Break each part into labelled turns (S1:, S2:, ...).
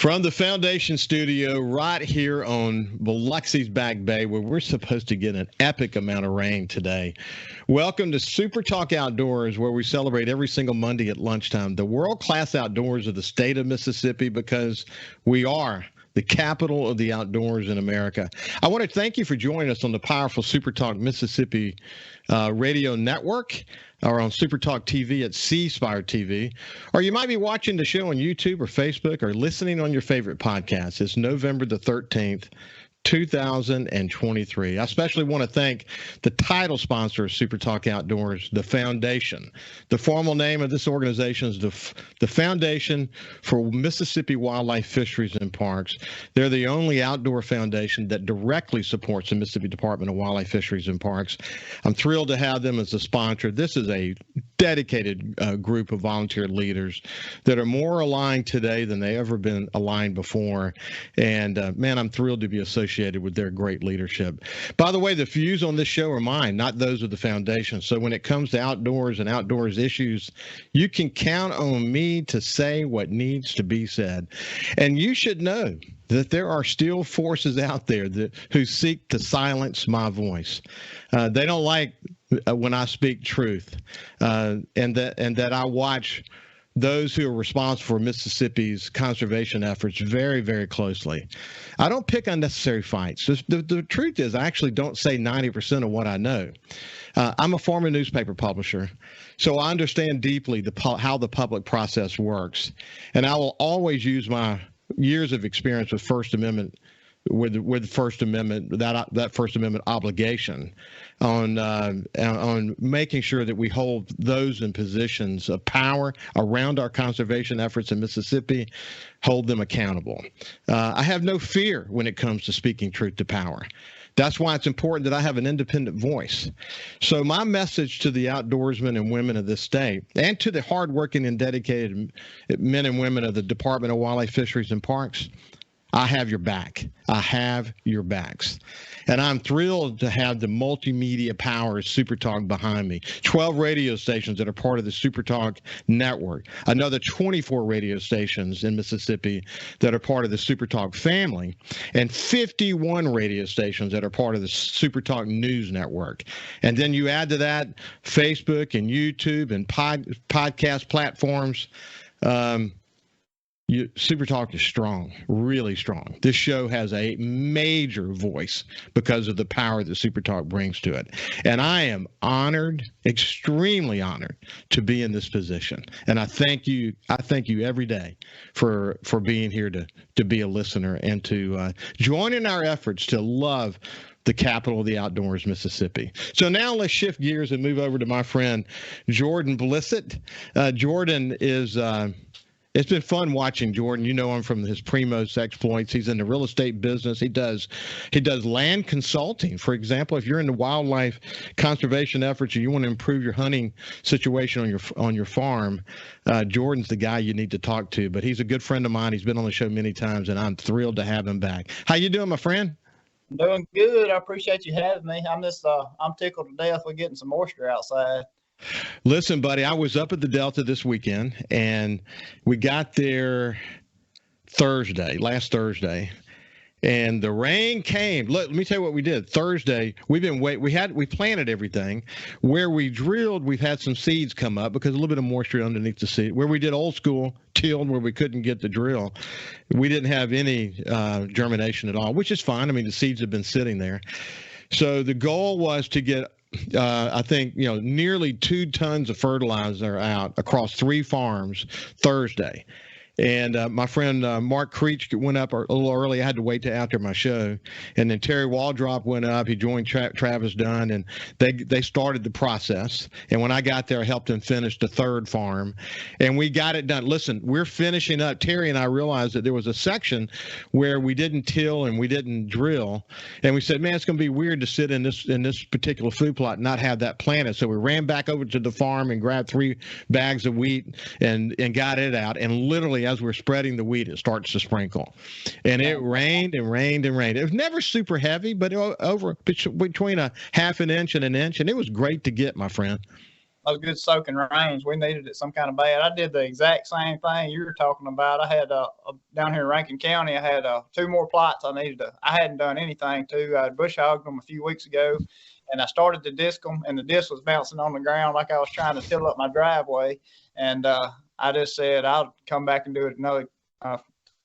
S1: From the Foundation Studio right here on Biloxi's Back Bay, where we're supposed to get an epic amount of rain today. Welcome to SuperTalk Outdoors, where we celebrate every single Monday at lunchtime the world-class outdoors of the state of Mississippi, because we are the capital of the outdoors in America. I want to thank you for joining us on the powerful SuperTalk Mississippi radio network, or on SuperTalk TV at C Spire TV, or you might be watching the show on YouTube or Facebook or listening on your favorite podcast. It's November the 13th, 2023. I especially want to thank the title sponsor of SuperTalk Outdoors, the Foundation. The formal name of this organization is the Foundation for Mississippi Wildlife Fisheries and Parks. They're the only outdoor foundation that directly supports the Mississippi Department of Wildlife Fisheries and Parks. I'm thrilled to have them as a sponsor. This is a dedicated group of volunteer leaders that are more aligned today than they ever been aligned before. And man, I'm thrilled to be associated with their great leadership. By the way, the views on this show are mine, not those of the foundation. So when it comes to outdoors and outdoors issues, you can count on me to say what needs to be said. And you should know that there are still forces out there who seek to silence my voice. They don't like when I speak truth, and that I watch those who are responsible for Mississippi's conservation efforts very, very closely. I don't pick unnecessary fights. The truth is, I actually don't say 90% of what I know. I'm a former newspaper publisher, so I understand deeply how the public process works, and I will always use my years of experience with First Amendment, with First Amendment, that First Amendment obligation on making sure that we hold those in positions of power around our conservation efforts in Mississippi, hold them accountable. I have no fear when it comes to speaking truth to power. That's why it's important that I have an independent voice. So my message to the outdoorsmen and women of this state, and to the hardworking and dedicated men and women of the Department of Wildlife, Fisheries, and Parks, I have your back. I have your backs. And I'm thrilled to have the multimedia power of SuperTalk behind me. 12 radio stations that are part of the SuperTalk network. Another 24 radio stations in Mississippi that are part of the SuperTalk family. And 51 radio stations that are part of the SuperTalk News Network. And then you add to that Facebook and YouTube and podcast platforms. SuperTalk is strong, really strong. This show has a major voice because of the power that SuperTalk brings to it. And I am honored, extremely honored, to be in this position. And I thank you every day for being here to be a listener and to join in our efforts to love the capital of the outdoors, Mississippi. So now let's shift gears and move over to my friend Jordan Blissett. Jordan is it's been fun watching Jordan. You know him from his Primos exploits. He's in the real estate business. He does land consulting. For example, if you're into wildlife conservation efforts and you want to improve your hunting situation on your farm, Jordan's the guy you need to talk to. But he's a good friend of mine. He's been on the show many times, and I'm thrilled to have him back. How you doing, my friend?
S2: Doing good. I appreciate you having me. I'm tickled to death with getting some moisture outside.
S1: Listen, buddy, I was up at the Delta this weekend, and we got there last Thursday, and the rain came. Let me tell you what we did. Thursday, we planted everything. Where we drilled, we've had some seeds come up because a little bit of moisture underneath the seed. Where we did old school tilled, where we couldn't get the drill, we didn't have any germination at all, which is fine. I mean, the seeds have been sitting there. So the goal was to get I think, nearly 2 tons of fertilizer out across 3 farms Thursday. And my friend Mark Creech went up a little early. I had to wait till after my show. And then Terry Waldrop went up. He joined Travis Dunn, and they started the process. And when I got there, I helped them finish the 3rd farm. And we got it done. Listen, we're finishing up. Terry and I realized that there was a section where we didn't till and we didn't drill. And we said, man, it's going to be weird to sit in this particular food plot and not have that planted. So we ran back over to the farm and grabbed 3 bags of wheat and got it out. And literally, as we're spreading the wheat, it starts to sprinkle. And it rained and rained and rained. It was never super heavy, but over between a half an inch and an inch, and it was great to get, my friend.
S2: good soaking rains. We needed it some kind of bad. I did the exact same thing you were talking about. I had down here in Rankin County, I had 2 more plots I needed to. I hadn't done anything to. I bush hogged them a few weeks ago, and I started to disc them, and the disc was bouncing on the ground like I was trying to till up my driveway. And I just said I'll come back and do it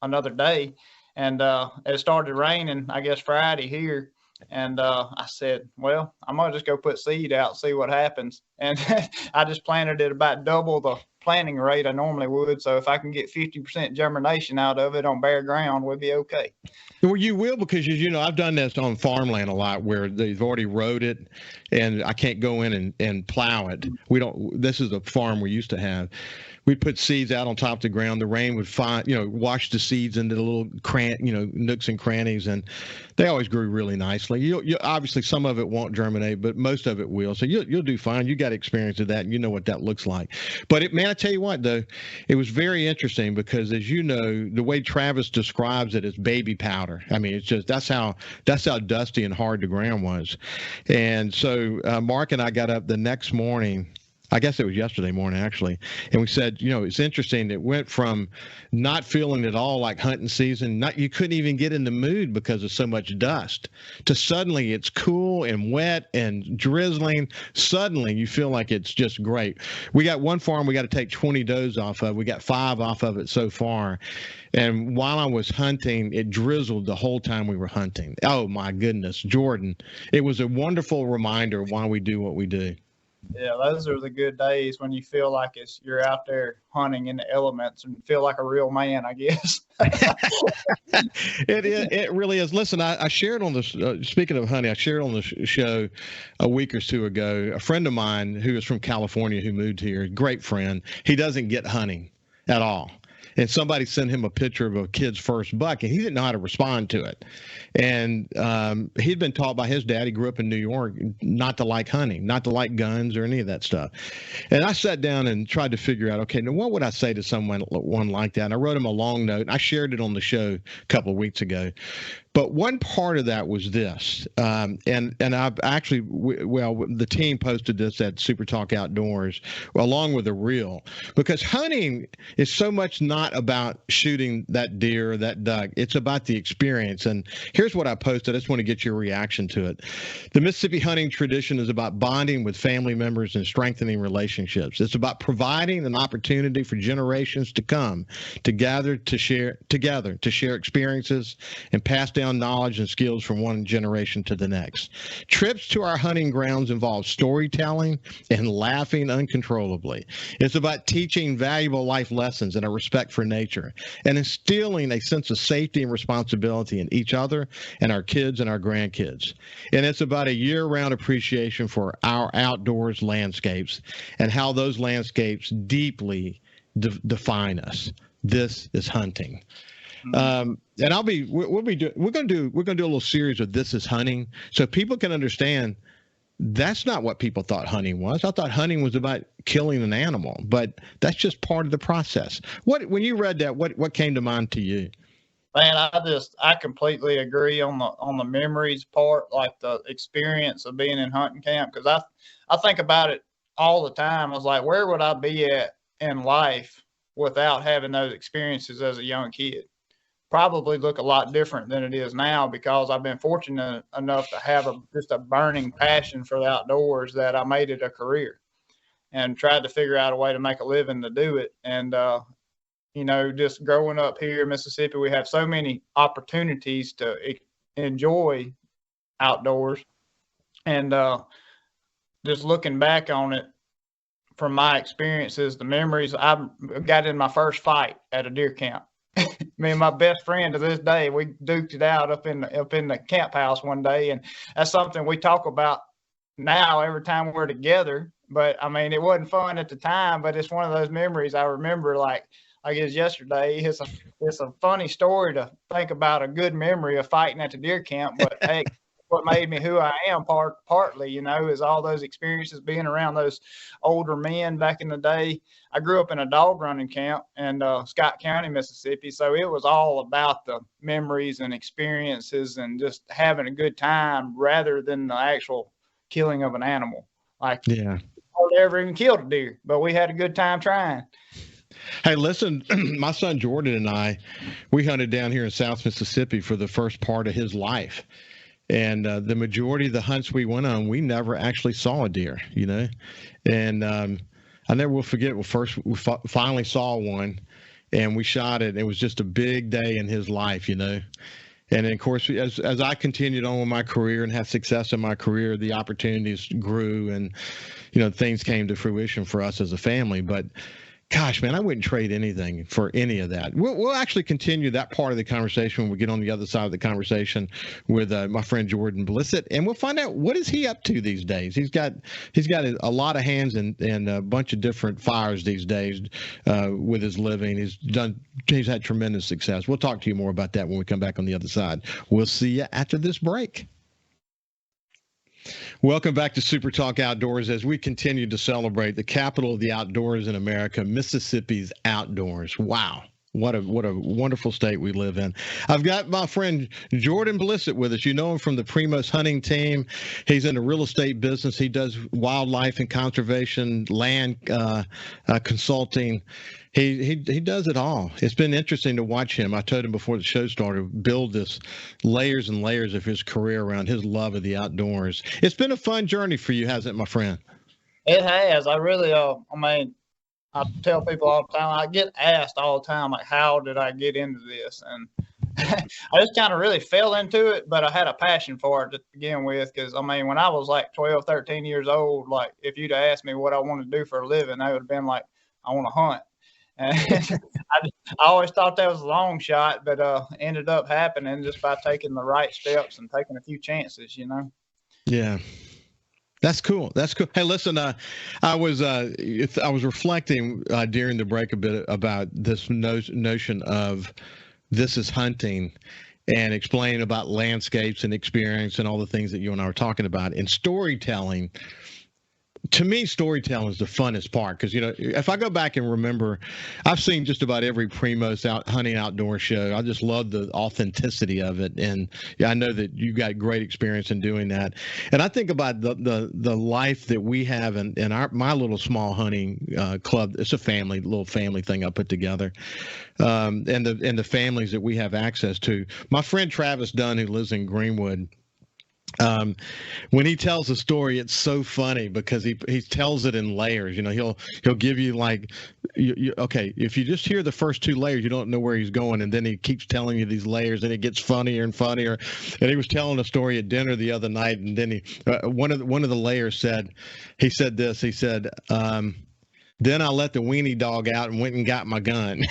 S2: another day. And it started raining, I guess, Friday here. And I said, well, I'm going to just go put seed out and see what happens. And I just planted it about double the planting rate I normally would. So if I can get 50% germination out of it on bare ground, we'll be okay.
S1: Well, you will, because, as you know, I've done this on farmland a lot where they've already rode it and I can't go in and plow it. This is a farm we used to have. We put seeds out on top of the ground. The rain would wash the seeds into the little nooks and crannies, and they always grew really nicely. You obviously some of it won't germinate, but most of it will. So you'll do fine. You got experience with that, and you know what that looks like. But man, I tell you what, though, it was very interesting because, as you know, the way Travis describes it is baby powder. I mean, it's just that's how dusty and hard the ground was. And so Mark and I got up the next morning. I guess it was yesterday morning, actually. And we said, it's interesting. It went from not feeling at all like hunting season, you couldn't even get in the mood because of so much dust, to suddenly it's cool and wet and drizzling. Suddenly you feel like it's just great. We got one farm we got to take 20 does off of. We got 5 off of it so far. And while I was hunting, it drizzled the whole time we were hunting. Oh, my goodness, Jordan. It was a wonderful reminder why we do what we do.
S2: Yeah, those are the good days when you feel like you're out there hunting in the elements and feel like a real man, I guess.
S1: It really is. Listen, I shared on this, speaking of hunting, I shared on the show a week or 2 ago, a friend of mine who is from California who moved here, great friend. He doesn't get hunting at all. And somebody sent him a picture of a kid's first buck, and he didn't know how to respond to it. And he'd been taught by his dad, he grew up in New York, not to like hunting, not to like guns or any of that stuff. And I sat down and tried to figure out, okay, now what would I say to someone like that? And I wrote him a long note. I shared it on the show a couple of weeks ago. But one part of that was this, and I've actually, the team posted this at SuperTalk Outdoors, along with a reel, because hunting is so much not about shooting that deer or that duck. It's about the experience. And here's what I posted. I just want to get your reaction to it. The Mississippi hunting tradition is about bonding with family members and strengthening relationships. It's about providing an opportunity for generations to come together to share experiences and pass down knowledge and skills from one generation to the next. Trips to our hunting grounds involve storytelling and laughing uncontrollably. It's about teaching valuable life lessons and a respect for nature and instilling a sense of safety and responsibility in each other and our kids and our grandkids. And it's about a year-round appreciation for our outdoors landscapes and how those landscapes deeply define us. This is hunting. And we're going to do a little series of This is Hunting, so people can understand that's not what people thought hunting was. I thought hunting was about killing an animal, but that's just part of the process. When you read that, what came to mind to you?
S2: Man, I completely agree on the memories part, like the experience of being in hunting camp, because I think about it all the time. I was like, where would I be at in life without having those experiences as a young kid? Probably look a lot different than it is now, because I've been fortunate enough to have just a burning passion for the outdoors that I made it a career and tried to figure out a way to make a living to do it. And, just growing up here in Mississippi, we have so many opportunities to enjoy outdoors. And just looking back on it, from my experiences, the memories, I got in my first fight at a deer camp. Me and my best friend to this day, we duked it out up in the camp house one day, and that's something we talk about now every time we're together. But I mean, it wasn't fun at the time, but it's one of those memories I remember like it's yesterday. It's a funny story to think about, a good memory of fighting at the deer camp. But hey, what made me who I am partly, is all those experiences being around those older men back in the day. I grew up in a dog running camp in Scott County, Mississippi. So it was all about the memories and experiences and just having a good time rather than the actual killing of an animal. Like, yeah, hardly ever even killed a deer, but we had a good time trying.
S1: Hey, listen, my son Jordan and I, we hunted down here in South Mississippi for the first part of his life. And the majority of the hunts we went on, we never actually saw a deer, you know. And I never will forget, first we finally saw one, and we shot it. It was just a big day in his life, you know. And then, of course, as I continued on with my career and had success in my career, the opportunities grew, and you know, things came to fruition for us as a family. But gosh, man, I wouldn't trade anything for any of that. We'll actually continue that part of the conversation when we get on the other side of the conversation with my friend Jordan Blissett, and we'll find out what is he up to these days. He's got a lot of hands and a bunch of different fires these days with his living. He's had tremendous success. We'll talk to you more about that when we come back on the other side. We'll see you after this break. Welcome back to Super Talk Outdoors as we continue to celebrate the capital of the outdoors in America, Mississippi's outdoors. Wow. What a wonderful state we live in. I've got my friend Jordan Blissett with us. You know him from the Primos Hunting Team. He's in the real estate business. He does wildlife and conservation, land consulting. He does it all. It's been interesting to watch him. I told him before the show started, build this layers and layers of his career around his love of the outdoors. It's been a fun journey for you, hasn't it, my friend?
S2: It has. I really, I mean, I tell people all the time, I get asked all the time, like, how did I get into this? And I just kind of really fell into it, but I had a passion for it to begin with. Because, I mean, when I was like 12, 13 years old, like, if you'd asked me what I want to do for a living, I would have been like, I want to hunt. And I always thought that was a long shot, but ended up happening just by taking the right steps and taking a few chances, you know?
S1: Yeah. That's cool. That's cool. Hey, listen, I was reflecting during the break a bit about this notion of this is hunting and explaining about landscapes and experience and all the things that you and I were talking about. And storytelling, to me, storytelling is the funnest part because, you know, if I go back and remember, I've seen just about every Primos hunting outdoor show. I just love the authenticity of it. And yeah, I know that you got great experience in doing that. And I think about the life that we have in my little small hunting club. It's a little family thing I put together. And the families that we have access to. My friend Travis Dunn, who lives in Greenwood, when he tells a story, it's so funny because he tells it in layers. You know, he'll give you like, okay, if you just hear the first two layers, you don't know where he's going, and then he keeps telling you these layers, and it gets funnier and funnier. And he was telling a story at dinner the other night, and then one of the layers said, he said, then I let the weenie dog out and went and got my gun.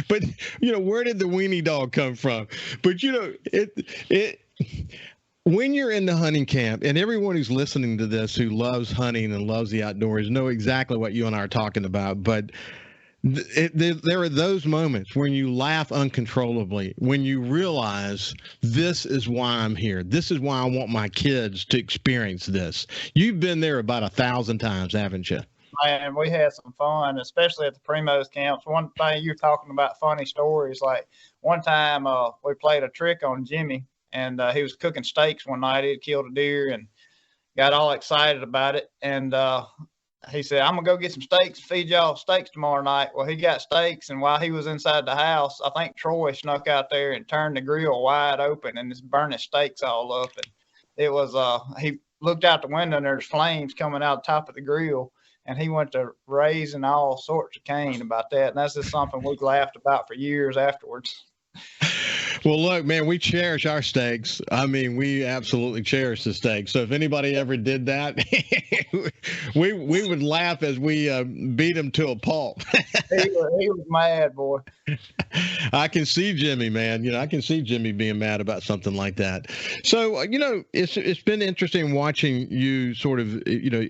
S1: But you know, where did the weenie dog come from? But you know, when you're in the hunting camp, and everyone who's listening to this who loves hunting and loves the outdoors know exactly what you and I are talking about. But there are those moments when you laugh uncontrollably, when you realize this is why I'm here. This is why I want my kids to experience this. You've been there about 1,000 times, haven't you?
S2: And we had some fun, especially at the Primos camps. One thing you're talking about, funny stories, like one time we played a trick on Jimmy, and he was cooking steaks one night. He had killed a deer and got all excited about it. And he said, I'm going to go get some steaks and feed y'all steaks tomorrow night. Well, he got steaks, and while he was inside the house, I think Troy snuck out there and turned the grill wide open and just burning steaks all up. And it was, he looked out the window and there's flames coming out the top of the grill. And he went to raising all sorts of Cain about that. And that's just something we've laughed about for years afterwards.
S1: Well, look, man, we cherish our steaks. I mean, we absolutely cherish the steak. So if anybody ever did that, we would laugh as we beat him to a pulp.
S2: He was mad, boy.
S1: I can see Jimmy, man. You know, I can see Jimmy being mad about something like that. So, you know, it's been interesting watching you sort of, you know,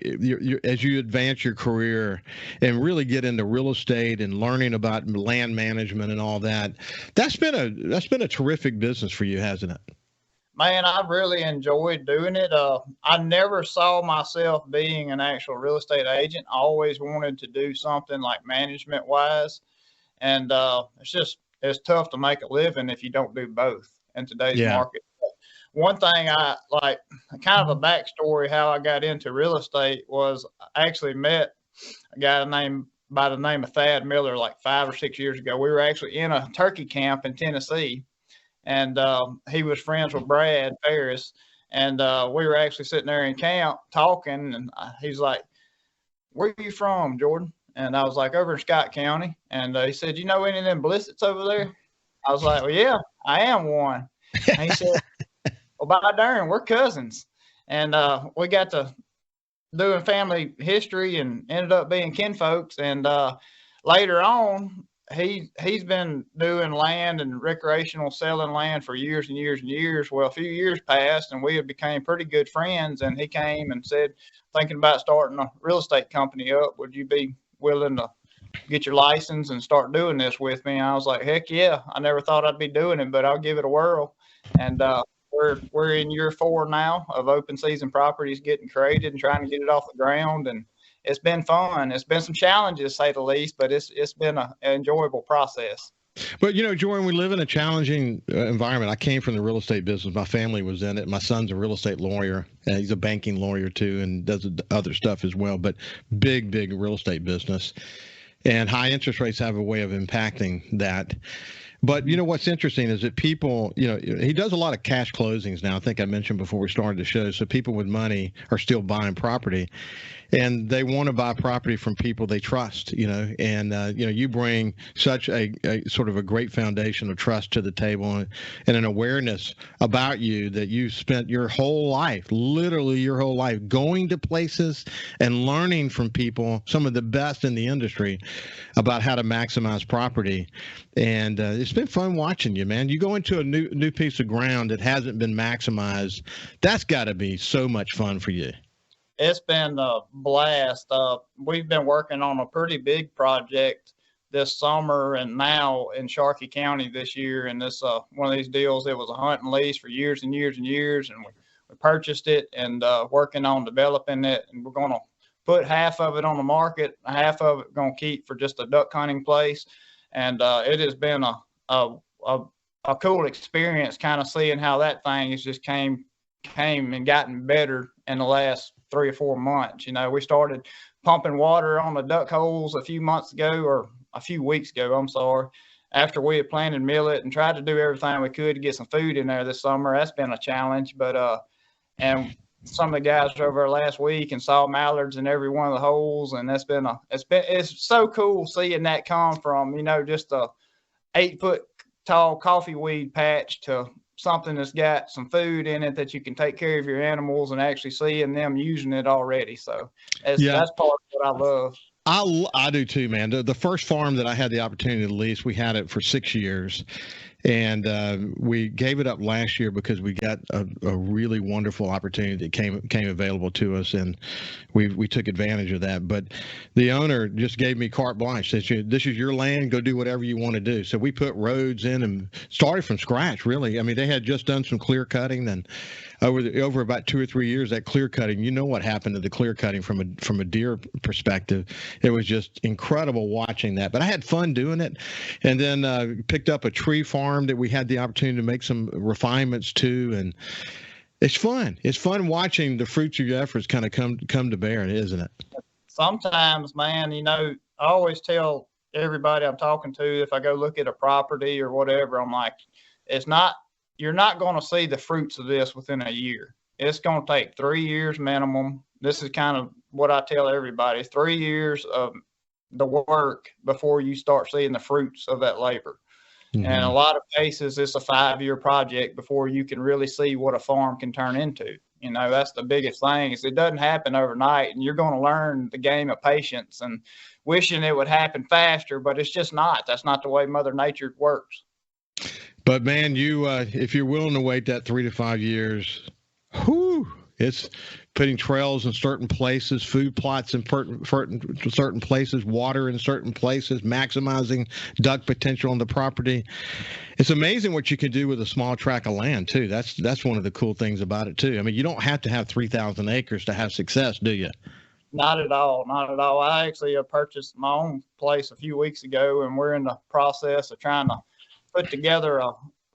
S1: as you advance your career and really get into real estate and learning about land management and all that. That's been a terrific business for you, hasn't it?
S2: Man, I really enjoyed doing it. I never saw myself being an actual real estate agent. I always wanted to do something like management wise. And it's tough to make a living if you don't do both in today's market. But one thing I like, kind of a backstory how I got into real estate was I actually met a guy by the name of Thad Miller like 5 or 6 years ago. We were actually in a turkey camp in Tennessee, and he was friends with Brad Ferris, and we were actually sitting there in camp talking, and he's like, "Where are you from, Jordan?" And I was like, "Over in Scott County." And he said, "You know any of them Blissetts over there?" I was like, "Well, yeah, I am one." And he said, "Well, by darn, we're cousins." And we got to doing family history and ended up being kinfolks. And later on, he's been doing land and recreational selling land for years and years and years. Well, a few years passed, and we had became pretty good friends. And he came and said, "Thinking about starting a real estate company up. Would you be willing to get your license and start doing this with me?" And I was like, "Heck yeah." I never thought I'd be doing it, but I'll give it a whirl. And we're in year 4 now of open season properties getting created and trying to get it off the ground. And it's been fun. It's been some challenges, to say the least, but it's been an enjoyable process.
S1: But, Jordan, we live in a challenging environment. I came from the real estate business. My family was in it. My son's a real estate lawyer. He's a banking lawyer, too, and does other stuff as well. But big real estate business. And high interest rates have a way of impacting that. But what's interesting is that people, he does a lot of cash closings now. I think I mentioned before we started the show. So people with money are still buying property, and they want to buy property from people they trust. And you bring such a sort of a great foundation of trust to the table, and an awareness about you that you spent your whole life, literally your whole life, going to places and learning from people, some of the best in the industry, about how to maximize property. And it's been fun watching you, man. You go into a new piece of ground that hasn't been maximized. That's got to be so much fun for you.
S2: It's been a blast. We've been working on a pretty big project this summer and now in Sharkey County this year. And this one of these deals, it was a hunt and lease for years and years and years. And we purchased it and working on developing it. And we're going to put half of it on the market, half of it going to keep for just a duck hunting place. And it has been a cool experience, kind of seeing how that thing has just came and gotten better in the last 3 or 4 months. We started pumping water on the duck holes a few weeks ago, I'm sorry, after we had planted millet and tried to do everything we could to get some food in there this summer. That's been a challenge, but and some of the guys were over there last week and saw mallards in every one of the holes, and it's so cool seeing that come from just a 8-foot tall coffee weed patch to something that's got some food in it that you can take care of your animals, and actually seeing them using it already. So that's part of what I love.
S1: I do too, man. The first farm that I had the opportunity to lease, we had it for 6 years. And we gave it up last year because we got a really wonderful opportunity that came available to us, and we took advantage of that. But the owner just gave me carte blanche. Said, "This is your land. Go do whatever you want to do." So we put roads in and started from scratch. Really, I mean, they had just done some clear cutting. Then over about 2 or 3 years, that clear cutting, what happened to the clear cutting from a deer perspective? It was just incredible watching that. But I had fun doing it, and then picked up a tree farm that we had the opportunity to make some refinements to, and it's fun. It's fun watching the fruits of your efforts kind of come to bear, isn't it?
S2: Sometimes, man, I always tell everybody I'm talking to, if I go look at a property or whatever, I'm like, you're not going to see the fruits of this within a year. It's going to take 3 years minimum. This is kind of what I tell everybody: 3 years of the work before you start seeing the fruits of that labor. Mm-hmm. And a lot of cases, it's a 5-year project before you can really see what a farm can turn into. That's the biggest thing, is it doesn't happen overnight, and you're going to learn the game of patience and wishing it would happen faster, but it's just not. That's not the way Mother Nature works.
S1: But man, if you're willing to wait that 3 to 5 years, it's putting trails in certain places, food plots in certain places, water in certain places, maximizing duck potential on the property. It's amazing what you can do with a small tract of land too. That's one of the cool things about it too. I mean, you don't have to have 3,000 acres to have success, do you?
S2: Not at all. Not at all. I actually purchased my own place a few weeks ago, and we're in the process of trying to put together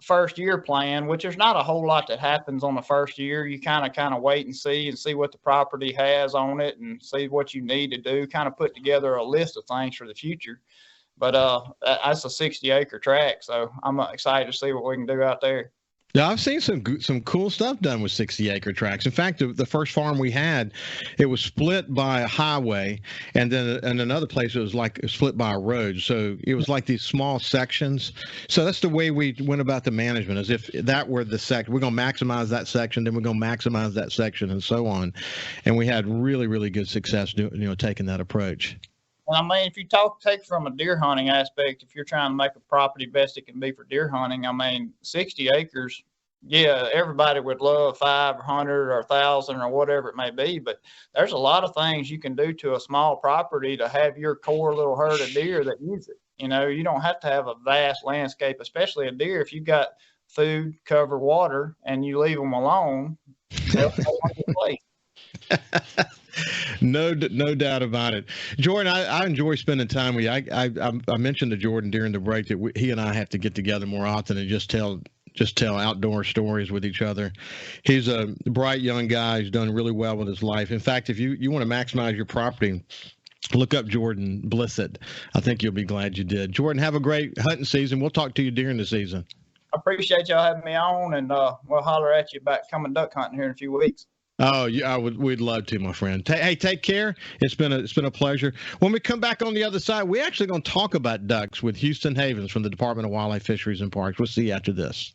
S2: first year plan, which there's not a whole lot that happens on the first year. You kind of wait and see what the property has on it and see what you need to do, kind of put together a list of things for the future. But that's a 60-acre tract, so I'm excited to see what we can do out there.
S1: Yeah, I've seen some cool stuff done with 60-acre tracts. In fact, the first farm we had, it was split by a highway, and then in another place it was like split by a road. So it was like these small sections. So that's the way we went about the management, as if that were the section. We're going to maximize that section, then we're going to maximize that section, and so on. And we had really, really good success, taking that approach.
S2: I mean, if you take from a deer hunting aspect, if you're trying to make a property best it can be for deer hunting, I mean, 60 acres, yeah, everybody would love 500 or 1,000 or whatever it may be, but there's a lot of things you can do to a small property to have your core little herd of deer that use it. You don't have to have a vast landscape, especially a deer. If you've got food, cover, water, and you leave them alone, they'll find a place.
S1: No doubt about it. Jordan, I enjoy spending time with you. I mentioned to Jordan during the break that he and I have to get together more often and just tell outdoor stories with each other. He's a bright young guy. He's done really well with his life. In fact, if you want to maximize your property, look up Jordan Blissett. I think you'll be glad you did. Jordan, have a great hunting season. We'll talk to you during the season.
S2: I appreciate y'all having me on, and we'll holler at you about coming duck hunting here in a few weeks.
S1: Oh, yeah, we'd love to, my friend. Hey, take care. It's been a pleasure. When we come back on the other side, we're actually going to talk about ducks with Houston Havens from the Department of Wildlife, Fisheries, and Parks. We'll see you after this.